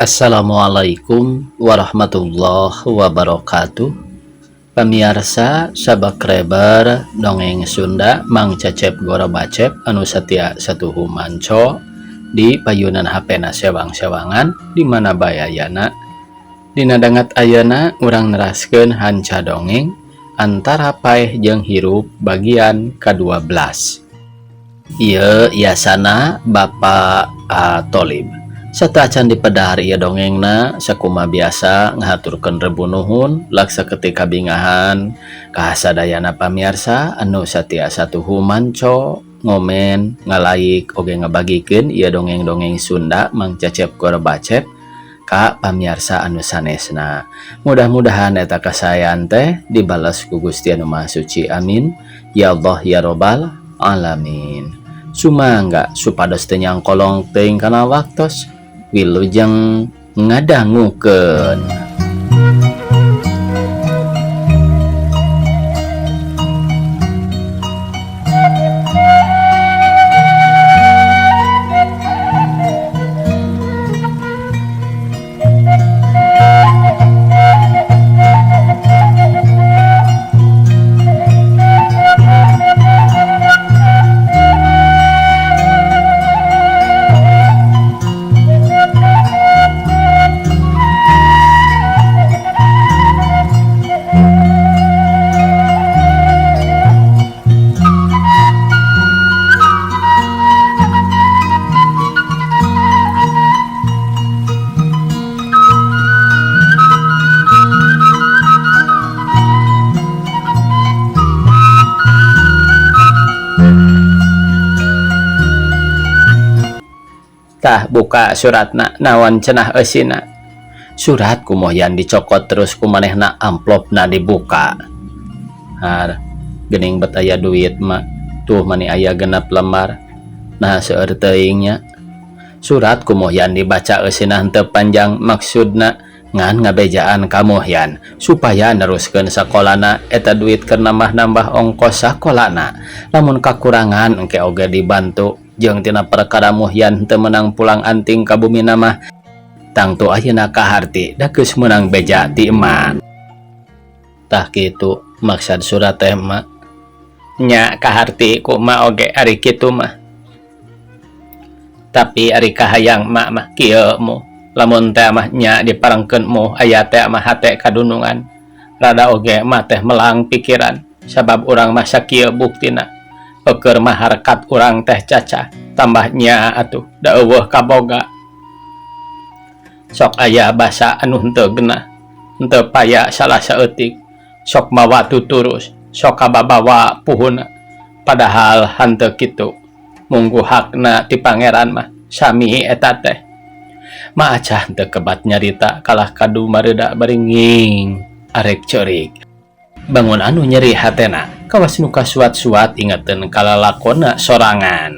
Assalamualaikum warahmatullahi wabarakatuh. Pamirsa sabakreber dongeng Sunda Mang Cecep Gorobacep anu satia satuhu manco di payunan HP sewang-sewangan di mana bayayana dina dangat ayana urang neraskeun hanca dongeng antara paeh jeung hirup bagian ke-12. Ieu yasana Bapak Tholib. Sataacan dipedahar ieu dongengna sakuma biasa ngahaturkeun rebu nuhun laksa ketika bingahan kahasadayana pamirsa anu satia satuhu manco ngomen ngalaik oge ngabagikeun ieu dongeng-dongeng Sunda Mang Cecep Gorobacep ka pamirsa anu sanesna. Mudah-mudahan eta kasayan teh dibales ku Gusti Anu Maha Suci. Amin ya Allah ya Rabbal alamin. Sumangga supados teu nyangkolong teuing kana waktos wilujeng ngadangukeun. Tah buka suratna naon cenah eusina. Surat kumoyan dicokot terus kumanehna amplopna dibuka. Har geuning bet aya duit mah tuh mani aya 6 lembar. Nah seueur teuing nya. Surat kumoyan dibaca eusina henteu panjang maksudna ngan ngabejaan kamohyan supaya neruskeun sakolana eta duit keur nambah-nambah ongkos sakolana. Lamun kakurangan engke oge dibantu. Jeung tina perkara muhyan teu menang pulang anting ka bumi mah tangtu ayeuna kaharti da geus meunang beja ti emak. Tah kitu maksud surat teh mah nya kaharti ku emak oge ari kitu mah. Tapi ari kahayang emak mah kieu mu lamun teh mah nya diparengkeun mu aya teh mah hate kadunungan rada oge emak teh melang pikiran sabab urang mah sakieu buktina. Peker mah harkat urang teh caca tambahnya atuh da eueuh kaboga sok aya basa anu henteu genah henteu paya salah saeutik sok mawa tuturus sok kababawa puhuna padahal henteu kitu munggu hakna ti pangeran mah sami eta teh maacah henteu kebat nyarita kalah kadu mareuda beringing arek ceurik bangun anu nyeri hatena kawas nu kasuat-suat ingeteun kalalakonna sorangan.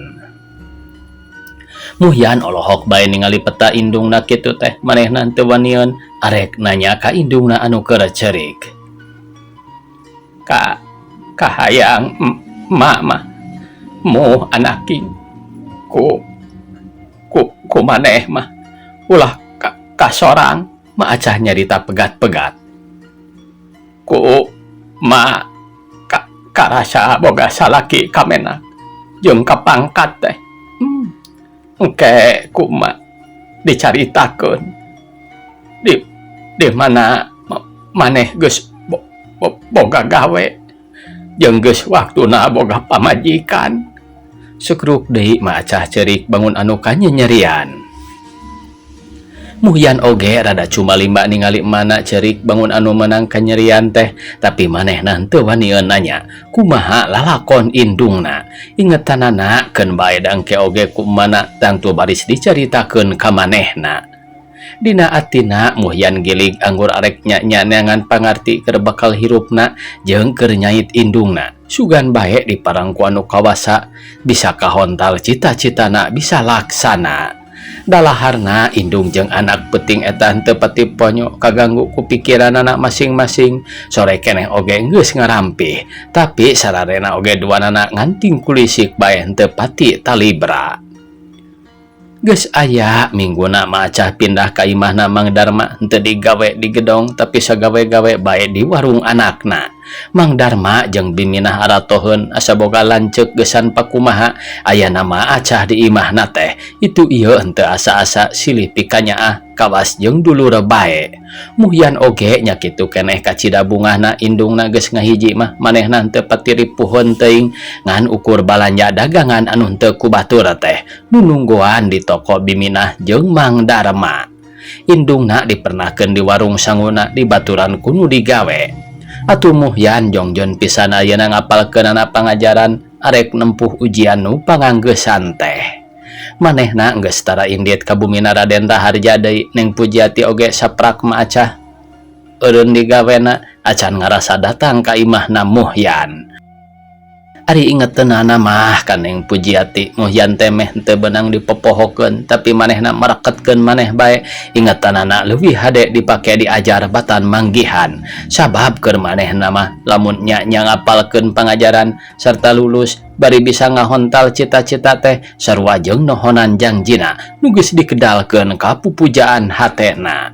Muhyan olohok bae ningali peta indungna kitu teh manehna teu wanieun arek nanya ka indungna anu keur ceurik. Kahayang emak mah mu anaking ku maneh mah ulah ka sorang maacah nyarita pegat-pegat. Ku ma karasa boga salaki kamenak jeung kapangkat teh engke kumaha dicaritakeun di mana maneh geus boga gawe jeung geus waktuna boga pamajikan. Sukruk deui maacah ceurik bangun anu kanyerian. Muhyan oge rada cumalimba ningali mana ceurik bangun anu menang kanyerian teh tapi manehna teu wanieun nanya kumaha lalakon indungna. Ingetanana keun bae da engke oge kumana tangtu baris dicaritakeun ka manehna. Dina atina Muhyan gilig anggur arek nya neangan pangarti keur bakal hirupna jeung keur nyait indungna. Sugan bae diparangku anu kawasa bisa kahontal cita-citana bisa laksana. Dalaharna indung jeung anak peuting eta henteu pati ponyo kaganggu ku pikiran anak masing-masing. Sore keneh oge geus ngarampih, tapi sararena oge duanana nganting kulisik bae henteu pati talibra. Geus aya mingguna macah pindah ka imahna Mang Darma henteu digawe di gedong tapi sagawe-gawe bae di warung anakna. Mang Darma jeung biminah aratoheun asa boga lanceuk geusan pakumaha aya nama acah di imahna teh. Itu ieu henteu asa-asa silih pikanyaah kawas jeung dulur bae. Muhyan oge nya kitu keneh kacida bungahna indungna geus ngahiji mah manehna henteu pati ripuheun teuing ngan ukur balanja dagangan anu henteu ku batur teh nunungguan di toko biminah jeung Mang Darma. Indungna dipernahkeun di warung sanguna di baturan kudu digawe. Atuh Muhyan jongjon pisan ayeuna ngapalkeun anak pangajaran arek nempuh ujian nu panganggesan teh. Manehna geus tara indit ka bumina Raden Raharja deui Neng Pujiati oge saprak macah eureun digawena acan ngarasa datang ka imahna Muhyan. Ari ingeteunana mah ka Neng Pujiati Muhyan teh meh teu beunang dipopohokeun tapi manehna maraketkeun maneh bae ingetanana leuwih hade dipake diajar batan manggihan sabab keur manehna mah lamun nya ngapalkeun pangajaran sarta lulus bari bisa ngahontal cita-cita teh sarua jeung nohonan jangjina nu geus dikedalkeun ka pupujaan hatena.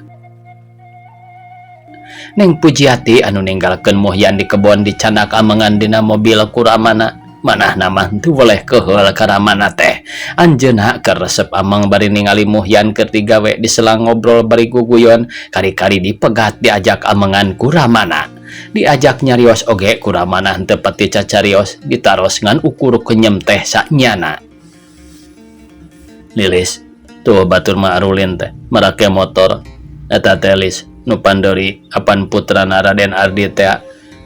Neng Pujiati anu ninggalkeun Muhyan di kebon dicanak amengan dina mobil kuramana manahna mah teu boleh keheul ka ramana teh. Anjeunna keur resep ameng bari ningali Muhyan keur digawe diselang ngobrol bari guguyon kari-kari dipegat diajak amengan kuramana. Diajak nyarios oge kuramana henteu pati cacarios ditaros ngan ukur kenyem teh saknyana. Lilis tuh batur mah arulin teh marake motor eta teh Lis nu pandori apan putrana Raden Ardi teh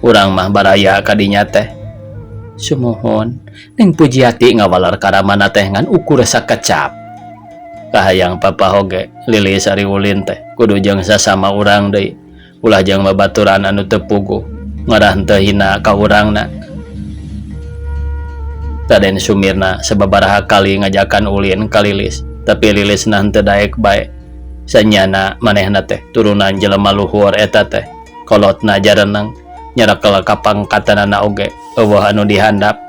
urang mah baraya kadinya teh. Sumohon. Neng Pujiati ngawalar karamana teh ngan ukur sakecap. Kahayang papa hoge Lilis ari ulin teh kudu jeung sasama urang deui ulah jeung babaturan anu teu puguh ngarah teu hina ka urangna. Raden Sumirna sababaraha kali ngajakan ulin ka Lilis tapi Lilis nah teu daek bae. Sanyana manehna teh turunan jelema luhur eta teh kolotna jareneng nyarakel ka pangkatanana oge eueuh anu dihandap.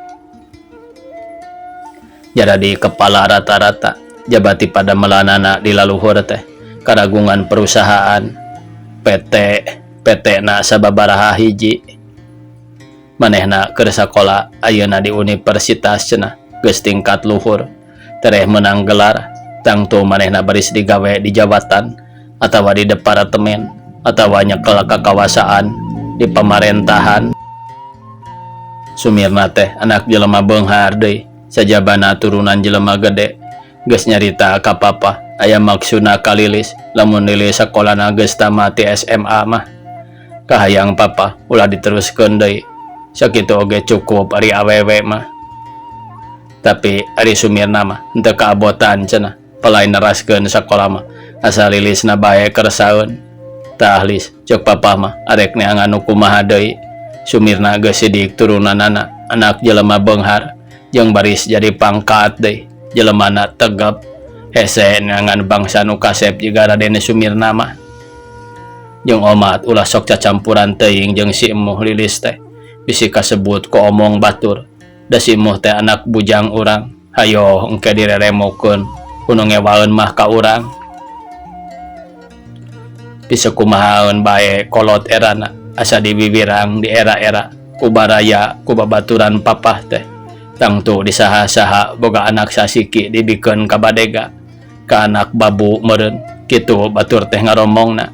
Jadi kepala rata-rata jabati pada melanana di laluhur teh karagungan perusahaan PT na sababaraha hiji. Manehna keur sakola ayeuna di universitas cenah geus tingkat luhur tereh menang gelar tangtu manehna baris digawe di jabatan atawa di departemen atawa nyekel kakawasaan di pemerintahan. Sumirna teh anak jelema beunghar deui sajabana turunan jelema gede geus nyarita ka papa aya maksudna ka Lilis lamun Lilis sakolana geus tamat di SMA mah kahayang papa ulah diteruskeun deui sakitu oge cukup ari awewe mah. Tapi ari Sumirna mah henteu kaabotan cenah pelain neraskeun sakola mah asa Lilisna bae kersaeun. Tah Lis cek papa mah arek neangan nu kumaha deui. Sumirna geus sidik turunanana anak jelema beunghar jeung baris jadi pangkat deui jelemana tegep hese neangan bangsa nu kasep jiga Raden Sumirna mah. Jeung omat ulah sok cacampuran teuing jeung si emuh Lilis teh bisi kasebut ku omong batur da si emuh teh anak bujang urang hayo engke direremokeun kudu ngewaeun mah ka urang. Bisa kumahaeun bae kolot erana asa dibibirang di era-era ku baraya ku babaturan papah teh tangtu disaha-saha boga anak sasiki dibikeun ka badega ka anak babu meureun kitu batur teh ngaromongna.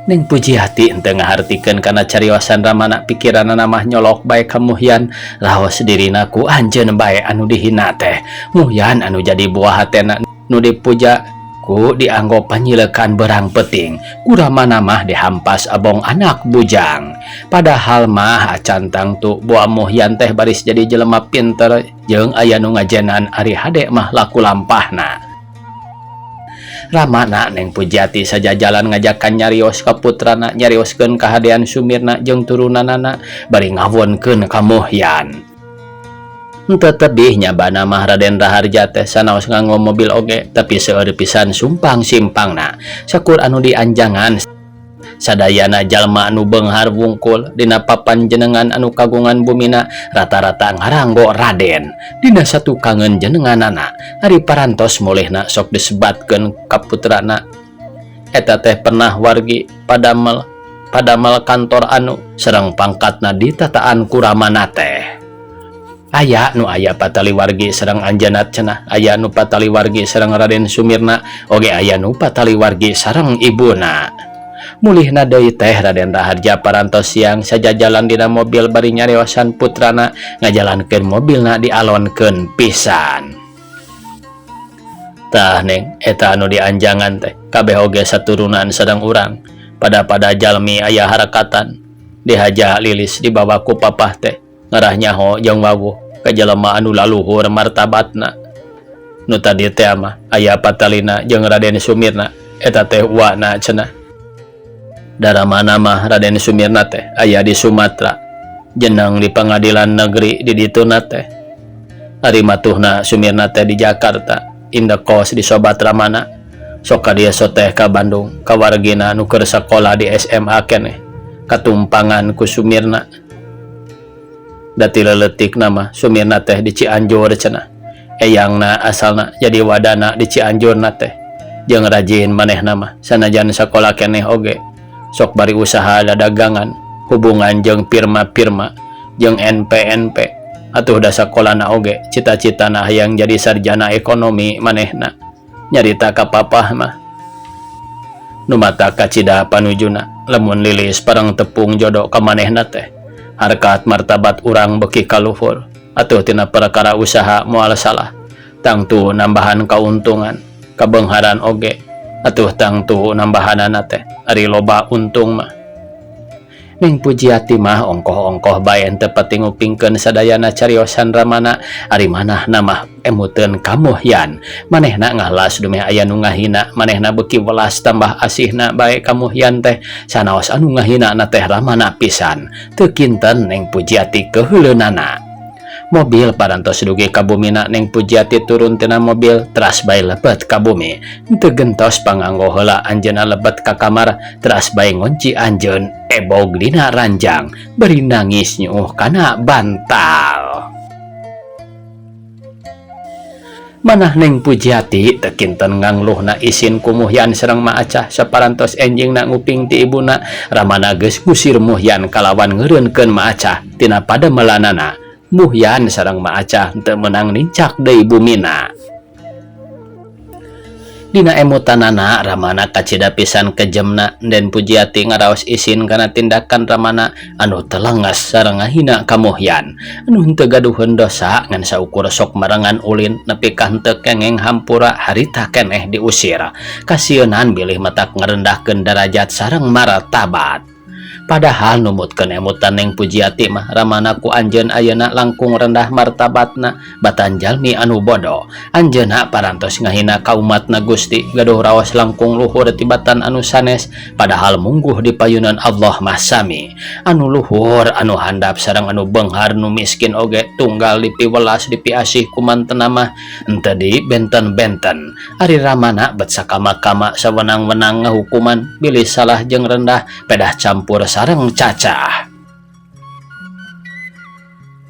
Neng Pujiati henteu ngahartikeun kana cariosan ramana pikiranna mah nyolok bae ka Muhyan laos dirina ku anjeun bae anu dihina teh. Muhyan anu jadi buah hatena nu dipuja ku dianggap panyileukan berang peting kuramana mah dihampas abong anak bujang. Padahal mah acan tangtu buah Muhyan teh baris jadi jelema pinter jeung aya nu ngajenan ari hade mah laku lampahna. Ramana Neng Pujiati saja jalan ngajakan nyarios ka putrana nyarioskeun kahadean Sumirna jeung turunanana bari ngawonkeun ka Muhyan. Henteu tebih nyabana mah Raden Raharja teh sanaos nganggo mobil oge tapi seueur pisan sumpang simpangna sakur anu dianjangan sadayana jalma anu beunghar wungkul dina papan jenengan anu kagungan bumina rata-rata ngaranggo Raden. Dina satukangeun jenenganana ari parantos mulihna sok disebatkeun ka putrana eta teh pernah wargi padamel kantor anu sareng pangkatna ditataan ku ramana teh. Aya nu aya patali wargi sareng Anjeunna cenah, aya nu patali wargi sareng Raden Sumirna, oge aya nu patali wargi sareng ibuna. Mulihna deui teh Raden Raharja parantos siang sajajalan dina mobil bari nyariosan putrana ngajalankeun mobilna dialonkeun pisan. Tah Neng, eta anu dianjangan teh kabeh oge saturunan sareng urang. Pada jalmi aya harakatan dihaja lilis dibawa ku papah teh ngarah nyaho jeung wawuh ka jelema anu laluhur martabatna. Nu tadi teh mah aya patalina jeung Raden Sumirna eta teh uwana cenah. Daramana mah Raden Sumirna teh aya di Sumatera, jeneng di pengadilan negeri di dituna teh. Ari matuhna Sumirna teh di Jakarta, indekos di sobat Ramana. Sok ka dieu soteh ka Bandung ka wargina nu keur sakola di SMA keneh. Katumpangan ku Sumirna. Dati leuletik nama Sumirna teh di Cianjur cenah. Eyangna asalna jadi wadana di Cianjur na teh. Jeung rajin manehna mah sanajan sakola keneh oge. Sok bari usaha dagangan, hubungan jeung firma-firma, jeung NP-NP. Atuh da sakolana oge, cita-citana hayang jadi sarjana ekonomi manehna. Nyarita ka papah mah. Nu mata kacida panujuna, lamun lilis parang tepung jodoh ka manehna teh. Harkat martabat urang beki kaluhur, atuh tina perkara usaha moal salah. Tangtu nambahan kauntungan, kabeungharan oge, atuh tangtu nambahanana teh ari loba untung mah. Ning Pujiati mah ongkoh-ongkoh bae teu pati ngupingkeun sadayana cariosan Ramana ari manahna mah emuteun kamuhyan. Manehna ngahlas dumeh aya nu ngahina, manehna beuki welas tambah asihna bae kamuhyan teh sanaos anu ngahinana teh Ramana pisan. Teu kinten Neng Pujiati keheuleunnana. Mobil parantos dugi ka bumina Neng Pujiati turun tina mobil teras bae lebet ka bumi. Teu gentos panganggo heula anjeunna lebet ka kamar teras bae ngunci anjeun ebog dina ranjang beri nangis nyuh kana bantal. Manah Neng Pujiati teu kinten ngangluhna isin ku Muhyan sareng Maacah saparantos enjingna nguping ti ibuna. Ramana geus ngusir Muhyan kalawan ngeureunkeun Maacah tina pademelanana. Muhyan sareng Maacah teu meunang nincak deui bumina. Dina emutanana Ramana kacida pisan kejemna dan Pujiati ngaraos isin kana tindakan Ramana anu teu leungeus sareng ngahina ka Muhyan. Anu henteu gaduheun dosa ngan saukur sok marangan ulin nepi ka henteu kengeng hampura harita keneh diusir. Kasieun bilih matak ngarendahkeun derajat sareng martabat. Padahal numutkeun emutan Neng Pujiati mah Ramana ku anjeun ayeuna langkung rendah martabatna batan jalmi anu bodoh. Anjeunna parantos ngahina ka umatna Gusti gaduh raos langkung luhur tibatan anu sanes padahal mungguh di payunan Allah mah sami anu luhur anu handap sareng anu beunghar nu miskin oge tunggal dipiwelas dipiasih ku mantenna mah henteu di benten-benten. Ari Ramana bet sakama-kama sawenang-wenang ngahukuman bilih salah jeung rendah pedah campur sareng cacah.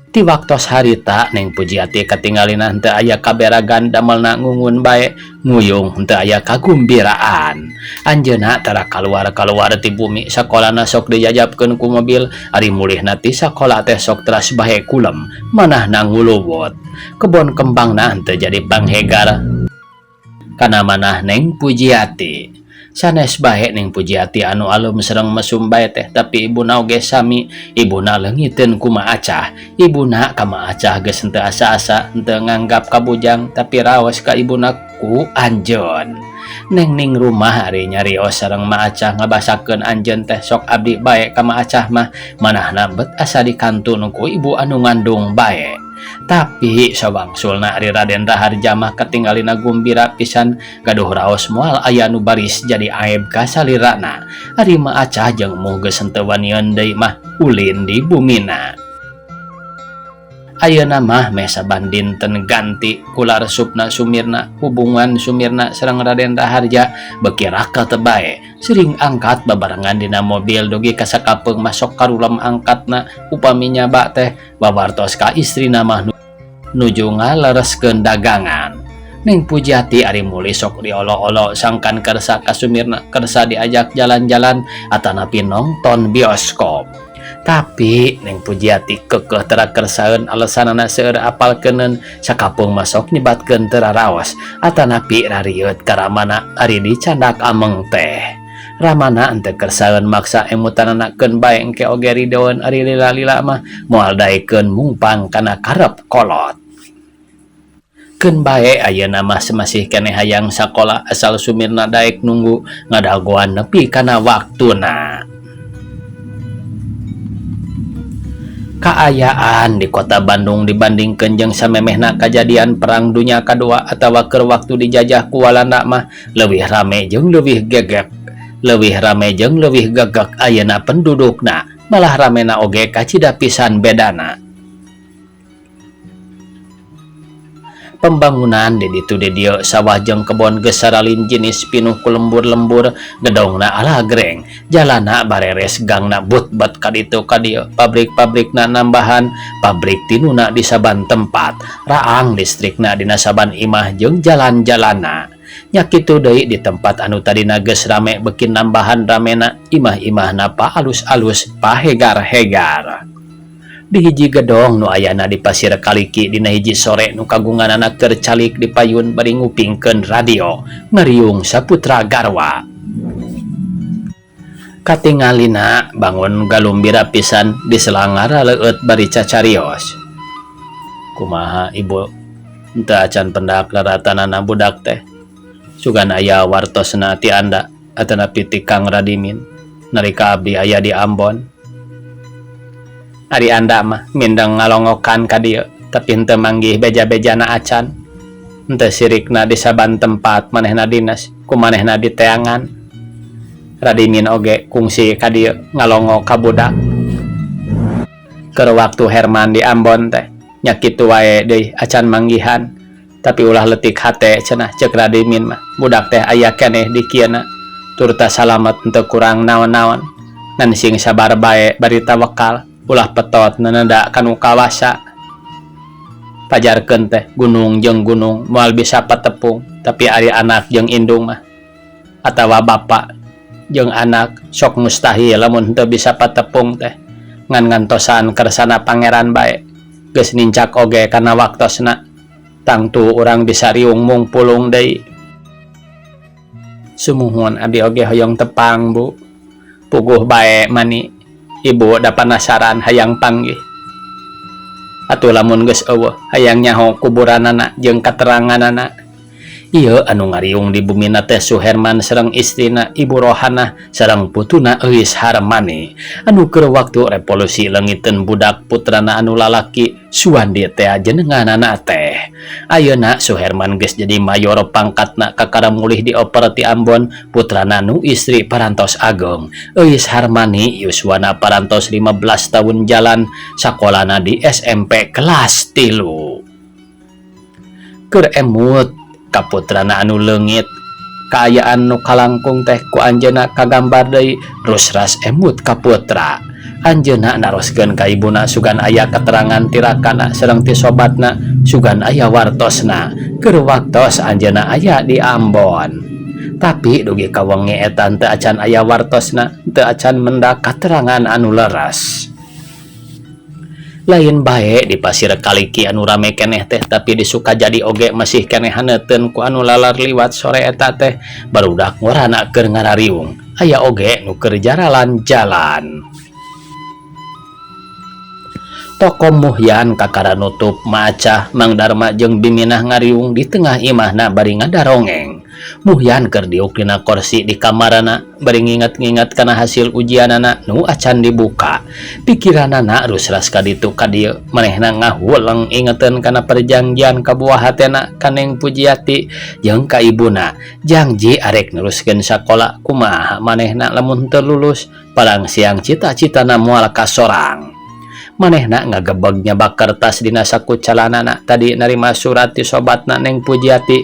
Ti waktos harita Neng Pujiati katinggalina henteu aya kaberagan damelna ngungun bae nguyung henteu aya kagumbiraan. Anjeunna tara kaluar ti bumi sakolana sok dijajabkeun ku mobil ari mulihna ti sakola teh sok teras bae kulem manahna nguluwut. Kebon kembangna henteu jadi panghegar kana manah Neng Pujiati. Sanes bae Neng Pujiati anu alum sareng mesum bae teh tapi ibuna oge sami. Ibuna leungiteun ku Maacah. Ibuna ka Maacah geus henteu asa-asa henteu nganggap kabujang tapi raos ka ibuna ku anjeun. Neng ning rumah ari nyarios sareng Maacah ngabasakeun anjeun teh sok abdi bae ka Maacah mah manahna bet asa dikantun ku ibu anu ngandung bae. Tapi sawangsulna ari Raden Raharja mah katinggalina gumbira pisan gaduh raos moal aya nu baris jadi aib ka salirana. Ari Maacah jeung muh geus henteu wanieun deui mah ulin di bumina. Ayeuna mah meh sabandinten ganti kula resupna Sumirna hubungan Sumirna sareng Raden Raharja beki raka teu bae sering angkat babarengan dina mobil dugi ka sakapeung masuk ka rulam angkatna upami nyaba teh babartos ka istrina mah nuju ngalereskeun dagangan. Neng Pujiati ari muli sok diolo-olo sangkan kersa ka Sumirna kersa diajak jalan-jalan atanapi nonton bioskop. Tapi Neng Pujiati kekeh teu kersaeun alesanana seueur apalkeuneun sakapeung masok nyebatkeun teu raraos atanapi rarieut ka Ramana ari dicandak ameng teh. Ramana henteu kersaeun maksa emutananakeun bae engke oge ridoeun ari lila-lila mah moal daekeun mungpang kana karep kolot. Keun bae ayeuna mah masih keneh hayang sakola asal Sumirna daek nunggu ngadagoan nepi kana waktuna. Kaayaan di kota Bandung dibandingkeun jeung samemehna kajadian Perang Dunia Kadua atawa keur waktu dijajah ku Walanda mah leuwih rame jeung leuwih gegek. Leuwih rame jeung leuwih gegek ayeuna pendudukna, malah ramena oge kacida pisan bedana. Pembangunan di ditu di dieu sawah jeung kebon geus saralin jenis pinuh ku lembur-lembur gedongna alagreng jalana bareres gangna but-but ka ditu ka dieu pabrik-pabrikna nambahan pabrik tinuna di saban tempat raang listrikna dina saban imah jeung jalan-jalanna nya kitu deui di tempat anu tadina geus rame beuki nambahan ramena imah-imahna pa alus-alus pahegar-hegar. Di hiji gedong nu ayana di Pasir Kaliki dina hiji sore nu kagunganana keur calik dipayun bari ngupingkeun radio ngeriung saputra garwa. Katingalina bangun galumbira pisan di selangara leueut bari cacarios. Kumaha ibu henteu acan pendak laratanana budak teh. Sugan aya wartosna ti anda atanapi ti Kang Radimin nalika abdi aya di Ambon. Ari anda mah mindeng ngalongokan ka dieu tapi henteu manggih beja-bejana acan henteu sirikna di saban tempat manehna dinas ku manehna di teangan. Radimin oge kungsi ka dieu ngalongo ka budak keur waktu Herman di Ambon teh nya kitu wae deui acan manggihan tapi ulah leutik hate cenah ceuk Radimin mah budak teh aya keneh di kieuna turta salamet henteu kurang naon-naon nan sing sabar bae bari tawakal ulah petot nanada kanu kawasa. Pajarkeun teh gunung jeung gunung moal bisa patepung tapi ari anak jeung indung mah atawa bapak jeung anak sok mustahil lamun henteu bisa patepung teh ngan ngantosan kersana pangeran bae geus nincak oge kana waktosna tangtu urang bisa riung mung pulung deui. Sumuhun abdi oge hoyong tepang Bu puguh bae mani ibu da panasaran hayang panggih. Atuh lamun geus eueuh hayang nyaho kuburanana jeung kateranganana. Ieu anu ngariung di bumina teh Suherman sareng istrina Ibu Rohana sareng putuna Euis Harmani anu keur waktu revolusi leungiteun budak putrana anu lalaki Suwandi teh jenenganana teh. Ayeuna Suherman geus jadi mayor pangkatna kakara mulih di Oper ti Ambon putrana nu istri parantos ageng Euis Harmani yuswana parantos 15 tahun jalan sakolana di SMP kelas 3. Keur emut kaputrana anu leungit kaayaan nu kalangkung teh ku anjeunna kagambar deui rusras emut kaputra. Anjeunna naroskeun ka ibuna sugan aya keterangan tirakana sareng ti sobatna sugan aya wartosna keur waktos anjeunna aya di Ambon. Tapi dugi ka wengi eta teu acan aya wartosna teu acan mendak katerangan anu leres. Lain bae di Pasir Kaliki anu rame keneh teh tapi di Sukajadi oge masih keneh haneuteun ku anu lalar liwat sore eta teh barudak ngorana keur ngarariung aya oge nu keur jaralan-jalan. Toko Muhyan kakara nutup maca Mang Darma jeung Biminah ngariung di tengah imahna bari ngadarongeng. Muhyan keur diuk dina kursi di kamarana bari nginget-nginget kana hasil ujianana nu acan dibuka. Pikiranana rusras ka ditu ka dieu manehna ngahuleng ingeteun kana perjanjian kabuah hatena Kaneng Pujiati jeung ka ibuna janji arek neruskeun sakola kumaha manehna lamun teu lulus palang siang cita-citana moal kasorang. manehna ngagebegnya bak kertas dina saku calanana tadi narima surat ti sobatna Neng Pujiati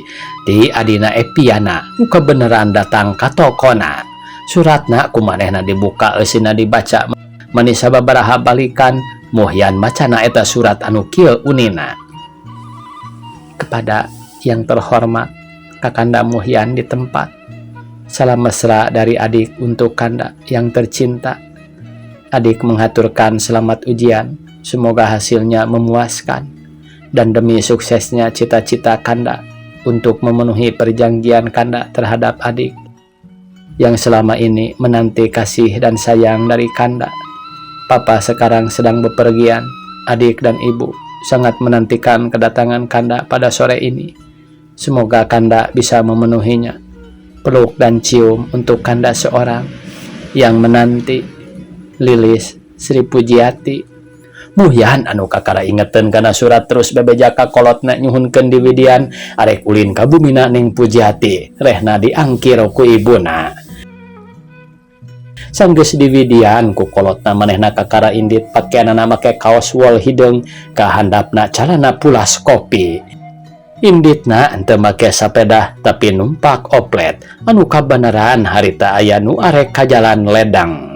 ti adina Epiana nu kebeneran datang ka tokona. Suratna ku manehna dibuka eusina dibaca mani sababaraha balikan Muhyan macana eta surat anu kieu unina. Kepada yang terhormat Kakanda Muhyan di tempat. Salam mesra dari adik untuk Kanda yang tercinta. Adik menghaturkan selamat ujian, semoga hasilnya memuaskan. Dan demi suksesnya cita-cita Kanda untuk memenuhi perjanjian Kanda terhadap adik yang selama ini menanti kasih dan sayang dari Kanda. Papa sekarang sedang bepergian. Adik dan ibu sangat menantikan kedatangan Kanda pada sore ini. Semoga Kanda bisa memenuhinya. Peluk dan cium untuk Kanda seorang yang menanti. Lilis Sri Pujiati. Muhyan anu kakara ingetan kana surat terus bebejaka kolotna nyuhunkeun di widian arek ulin ka bumina Neng Pujiati rehna diangkir ku ibuna. Sanggeus di widian ku kolotna manehna kakara indit pakaianana make kaos wol hideung ka handapna calana pulas kopi. Inditna henteu make sapeda tapi numpak oplet anu kabeneran harita aya nu arek ka jalan ledang.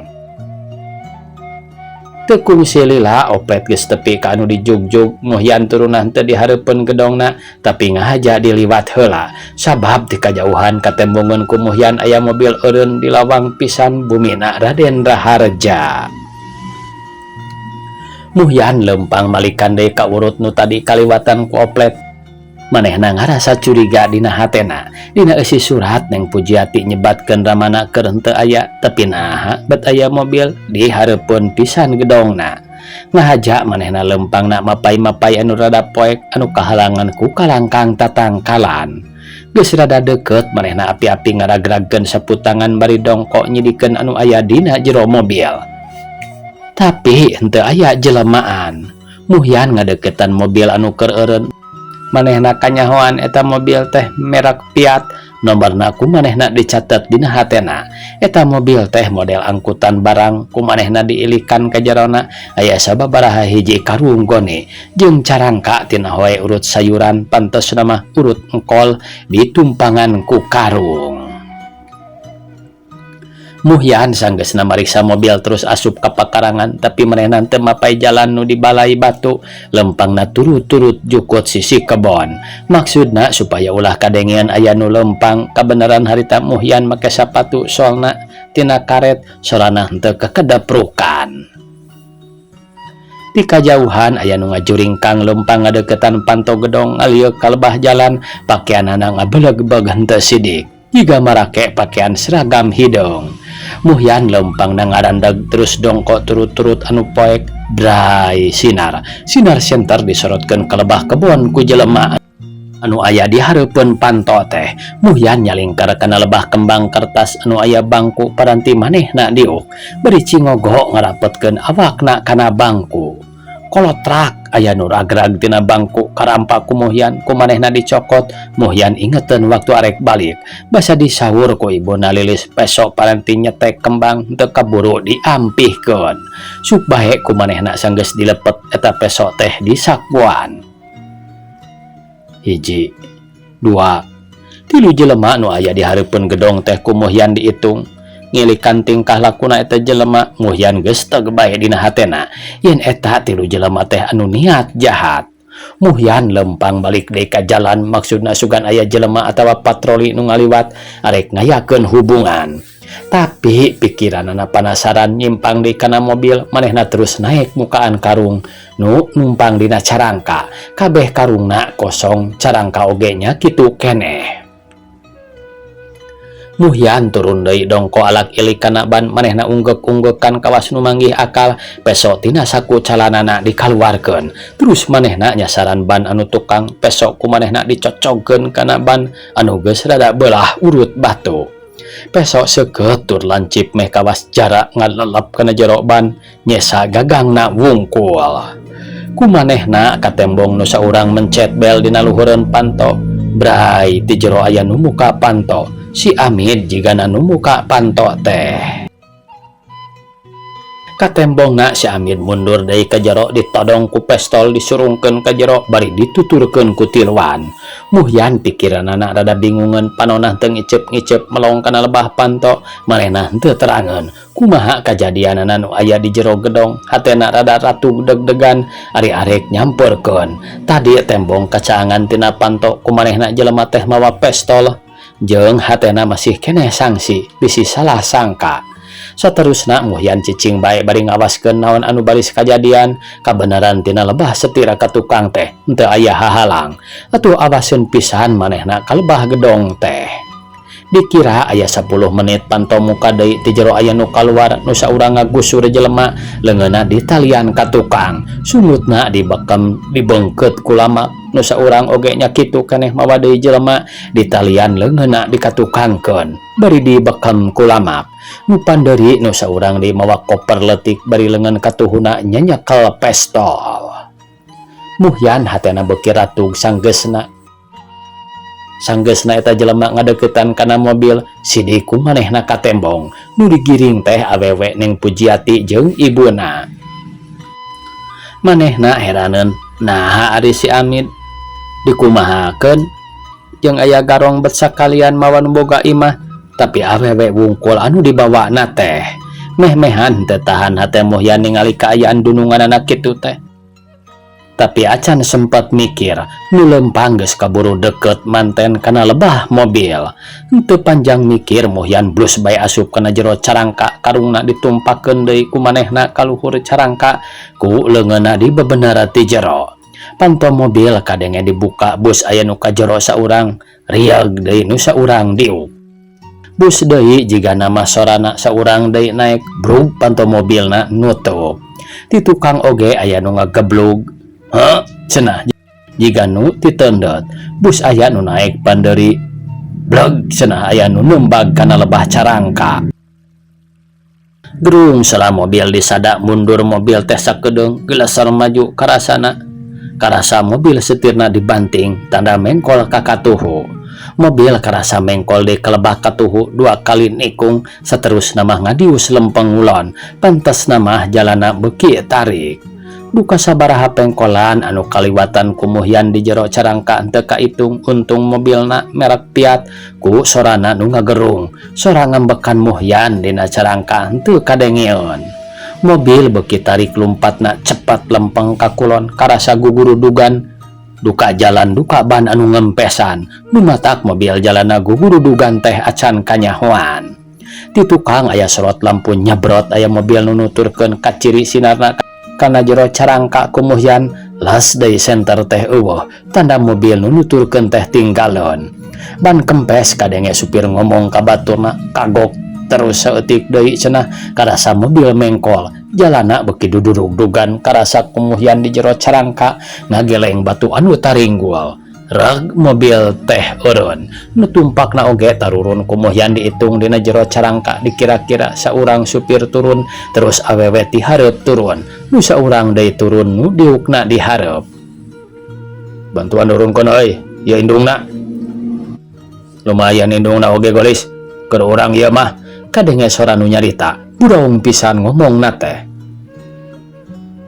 Tekung silila oplet geus tepi ka anu dijugjug. Muhyan turunan teu dihareupeun gedongna tapi ngahaja diliwat heula sabab ti kajauhan katembongeun ku Muhyan aya mobil eureun di lawang pisan bumina Raden Raharja. Muhyan lempang malikan deui ka urut nu tadi kaliwatan ku oplet. Manehna ngarasa curiga dina hatena. Dina eusi surat Neng Pujiati nyebatkeun ramana keur henteu aya tapi naha bet aya mobil di hareupeun pisan gedongna. Ngahaja manehna lempangna mapai-mapai anu rada poek anu kahalangan ku kalangkang tatangkalan. Geus rada deukeut manehna api-api ngaragragkeun saputangan bari dongkok nyidikeun anu aya dina jero mobil. Tapi henteu aya jelemaan. Muhyan ngadeukeutan mobil anu keur eureun. Manehna kanyahoan eta mobil teh merek Fiat, nomorna ku manehna dicatet dina hatena. Eta mobil teh model angkutan barang ku manehna diilikan ka jerona aya sababaraha hiji karung gone jeung carangka tina hoe urut sayuran pantosna mah urut engkol ditumpangan ku karung. Muhyan sanggeusna mariksa mobil terus asup ka pakarangan tapi manehna teu mapai jalan nu di balai batu lempangna turut-turut jukut sisi kebon. Maksudna supaya ulah kadengean aya nu lempang kabeneran harita Muhyan make sapatu solna tina karet sorana henteu kekedeprukan. Di kajauhan aya nu ngajuringkang lempang ngadeuketan panto gedong ngalieu ka lebah jalan pakaianana ngabeleg-beg henteu sidik jiga marake pakaian seragam hidung. Muhyan lempang ngarandag terus dongkok turut-turut anu poek dry sinar center disorotkeun ka lebah kebon ku jelema anu aya di hareupeun panto teh. Muhyan nyalingkar kana lebah kembang kertas anu aya bangku paranti manehna diuk beri cingogo ngarapetkeun awakna kana bangku. Kolotrak aya nu ragrag tina bangku karampa ku Muhyan ku manehna dicokot. Muhyan ingeteun waktu arek balik basa disaur ku ibuna Lilis pesok paranti nyetek kembang teu kaburu diampihkeun. Suk bae ku manehna sanggeus dilepet eta pesok teh di sakuan. 1 2 3 jelema nu aya di hareupeun gedong teh ku Muhyan diitung. Ngilikan tingkah lakuna eta jelema Muhyan geus teu bae dina hatena yen eta 3 jelema teh anu niat jahat. Muhyan lempang balik deui ka jalan maksudna sugan aya jelema atawa patroli nu ngaliwat arek ngayakeun hubungan. Tapi pikiranana panasaran nyimpang di kana mobil manehna terus naik mukaan karung nu numpang dina carangka. Kabeh karungna kosong carangka oge nya kitu keneh. Muhyan turun deui dongko alak ilik kana ban manehna unggek-unggekan kawas nu manggih akal pesok tina saku calanana dikaluarkeun terus manehna nyasaran ban anu tukang pesok ku manehna dicocogkeun kana ban anu geus rada beulah urut batu. Pesok seukeut tur lancip meh kawas jarak ngalelep kana jero ban nyesa gagangna wungkul. Ku manehna katembong nu saurang mencet bel dina luhureun panto. Brai ti jero aya nu muka panto. Si Amid jigana nu muka panto teh. Katembongna si Amin mundur dari ka jero, ditodong ku pistol, disurungkeun ka jero, bari dituturkeun ku tiluan. Muhyan pikiranna rada bingungan, panonah teu ngicep-ngicep melong kana lebah panto, manehna teu terangeun kumaha kajadianana nu aya di jero gedong. Hatena rada ratu deg-degan, ari arek nyamperkeun. Tadi tembong kacaangan tina panto ku manehna jelema teh mawa pistol, jeung hatena masih keneh sangsi bisi salah sangka. Saterusna Muhyan cicing bae bari ngawaskeun naon anu baris kajadian. Kabenaran tina lebah setira ka tukang teh henteu aya hahalang. Atuh awaseun pisan manehna ka lebah gedong teh. Dikira aya 10 menit panto muka deui ti jero aya nu kaluar, nu saurang ngagusur jelema, leungeunna ditalian ka tukang, sumutna dibengkeut ku lamak, nu saurang oge nya kitu keneh mawa deui jelema, ditalian leungeunna dikatukangkeun bari dibekem ku lamak. Nu panderi nu saurang di mawa koper leutik bari leungeun katuhuna nyanyekel pistol. Muhyan hatena beuki ratug sanggeusna eta jelema ngadeukeutan kana mobil, sidik ku manehna ka tembong nu digiring teh awewe Neng Pujiati jeung ibuna. Manehna heraneun naha ari si Amin dikumahakeun jeung aya garong bet sakalian mawan boga imah, tapi awewe wungkul anu dibawana teh meh-mehan teu tahan hate Muhyan ningali kaayaan dununganna kitu teh. Tapi acan sempat mikir, nu lempang geus kaburu deket manten kana lebah mobil. Henteu panjang mikir Muhyan blus bae asup kana jero carangka, karungna ditumpakeun deui ku manehna ka luhur carangka, ku leungeunna dibebenara ti jero. Panto mobil kadenge dibuka, bus aya nu ka jero saurang, rieg deui nu saurang diuk. Bus deui jiga nama sorana saurang deui naik, brug panto mobilna nutup. Ti tukang oge aya nu ngageblug. Cenah jiga nu titendot, bus aya nu naik panderi, bleg cenah aya nu nembag kana lebah carangka. Gerung sela mobil disada mundur, mobil teh sakedeung gelesar maju karasana. Karasa mobil setirna dibanting, tanda mengkol ka katuhu. Mobil karasa mengkol di kelebah katuhu 2 kali nikung, saterusna mah ngadius lempeng ulon, pantes namah jalana beuki tarik. Duka sabaraha pengkolan anu kaliwatan ku Muhyan di jero carangka henteu kaitung, untung mobilna merek Fiat, ku sorana nu ngagerung. Sora ngambekan Muhyan dina carangka henteu kadengieun. Mobil beuki tarik lumpatna cepat lempeng ka kulon, karasa guguru dugan. Duka jalan duka ban anu ngempesan, dumatak mobil jalana guguru dugan teh acan kanyahoan. Ti tukang aya sorot lampu nyabrot, aya mobil nu nuturkeun ka ciri sinarna kana jero carangka ku Muhyan, las deui senter teh eueuh, tanda mobil nu nuturkeun teh tinggalon. Ban kempes kadenge supir ngomong ka baturna, kagok terus saeutik deui cenah, karasa mobil mengkol, jalana beuki dudurug-dugan, karasa ku Muhyan di jero carangka ngageleng batu anu taringgul. Reg mobil teh eureun, nu tumpakna oge tarurun ku Muhyan diitung dina jero carangka, dikira-kira saurang supir turun, terus awewe ti hareup turun, nu saurang deui turun nu diukna di hareup. Bantuan nurunkeun euy, ieu indungna. Lumayan indungna oge golis, keur urang ieu mah, kadenge sora nu nyarita, buraung pisan ngomongna teh.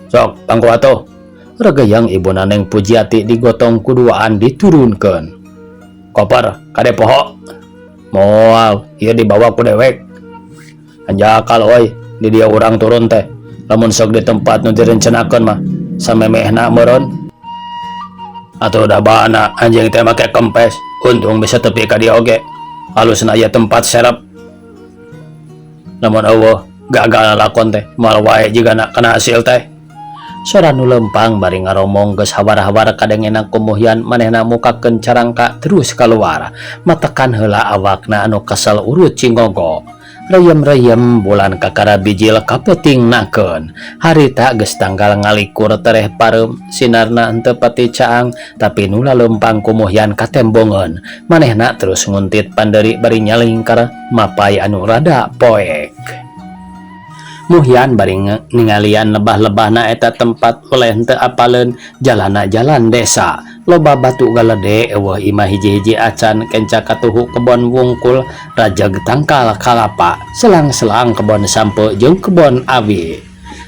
Sok pangku atuh. Regayang ibuna Neng Pujiati digotong kuduaan diturunkeun. Koper kade poho. Moal ieu dibawa ku dewek. Anjakal oi, di dia urang turun teh. Lamun sok di tempat nu direncenakeun mah samemehna meureun. Atuh da bana anjing teh make kempes, untung bisa tepi ka dia oge. Halusna aya tempat serep. Lamun eueuh gagal lakon teh, moal wae jigana kana hasil teh. Sora nu lempang bari ngaromong geus hawar-hawar kadengena ku Muhyan, manehna mukakeun carangka terus kaluar, matekan heula awakna anu kesel urut cingogo. Reyem-reyem bulan kakara bijil kapeutingnakeun. Harita geus tanggal ngalikur tereh pareum, sinarna henteu pati caang, tapi nu lempang ku Muhyan katembongeun. Manehna terus nguntit panderi bari nyalingker mapai anu rada poek. Muhyan bari ningalian lebah-lebahna eta tempat oleh henteu apaleun jalana jalan desa. Loba batu galede eueuh imah hiji-hiji acan, kenca katuhu kebon wungkul, rajag tangkal kalapa, selang-selang kebon sampe jeung kebon awi.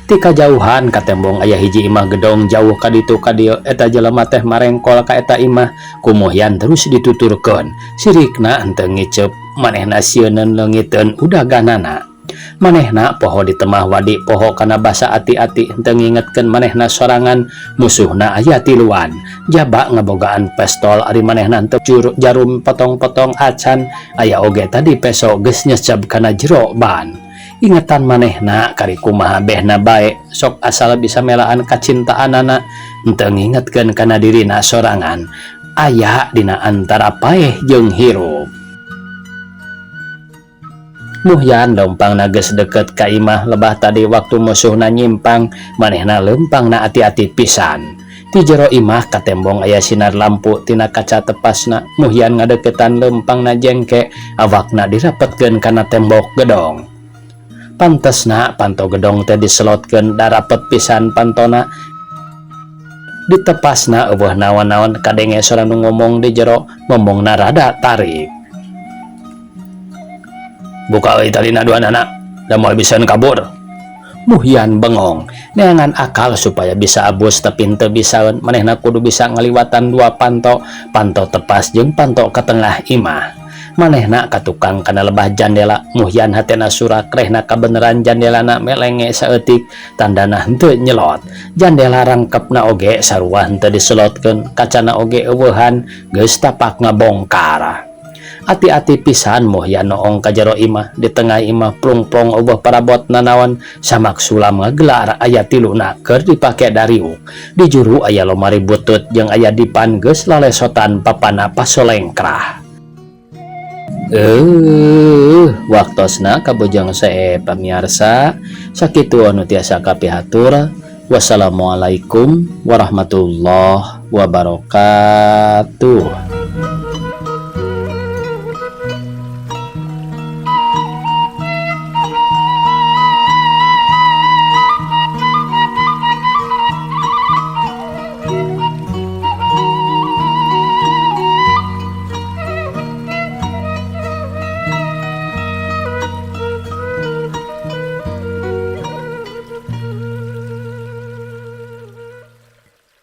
Ti kajauhan ka tembong aya hiji imah gedong jauh ka ditu ka dieu eta jelema teh marengkol ka eta imah kumuhyan terus dituturkeun sirikna henteu ngicep manehna sieun leungiteun udah ganana manehna poho di temah wadi poho kana basa ati-ati henteu ngingetkeun manehna sorangan musuhna aya tiluan jaba ngabogaan pistol ari manehna henteu jarum potong-potong acan aya oge tadi peso geus nyecep kana jero ban. Ingetan manehna kari kumaha behna bae sok asal bisa melaan kacintaanana henteu ngingetkeun kana dirina sorangan aya dina antara paeh jeung hirup. Muhyan lempangna geus deket ka imah lebah tadi waktu musuhna nyimpang manehna lempangna ati-ati pisan. Ti jero imah katembong aya sinar lampu tina kaca tepasna muhyan ngadeketan lempangna jengke awakna dirapetkeun kana tembok gedong. Pantesna panto gedong teh diselotkeun darapet pisan pantona ditepasna eueuh naon-naon kadenge sorang nu ngomong di jero ngomongna rada tarik. Buka euy talina duanana da moal bisaeun kabur. Muhyan bengong neangan akal supaya bisa abus tapi teu bisaeun manehna kudu bisa ngaliwatan dua panto tepas jeung panto ka tengah imah. Manehna katukang kana lebah jandela muhyan hatena surak rehna kabeneran jandelana melenge saeutik tandana henteu nyelot jandela rangkepna oge sarua henteu diselotkeun kacana oge eueuhan geus tapak ngabongkar. Ati-ati pisan muhyan noong ka jero imah di tengah imah plung-plung eueuh parabot nanaon samak sulam ngagelar aya tiluna keur dipake dariuk di juru aya lomari butut jeung aya dipan geus lalesotan papana pasolengkrah. Waktosna kabujang sae pamiarsa sakitu anu tiasa kapihatur. Wassalamualaikum warahmatullahi wabarakatuh.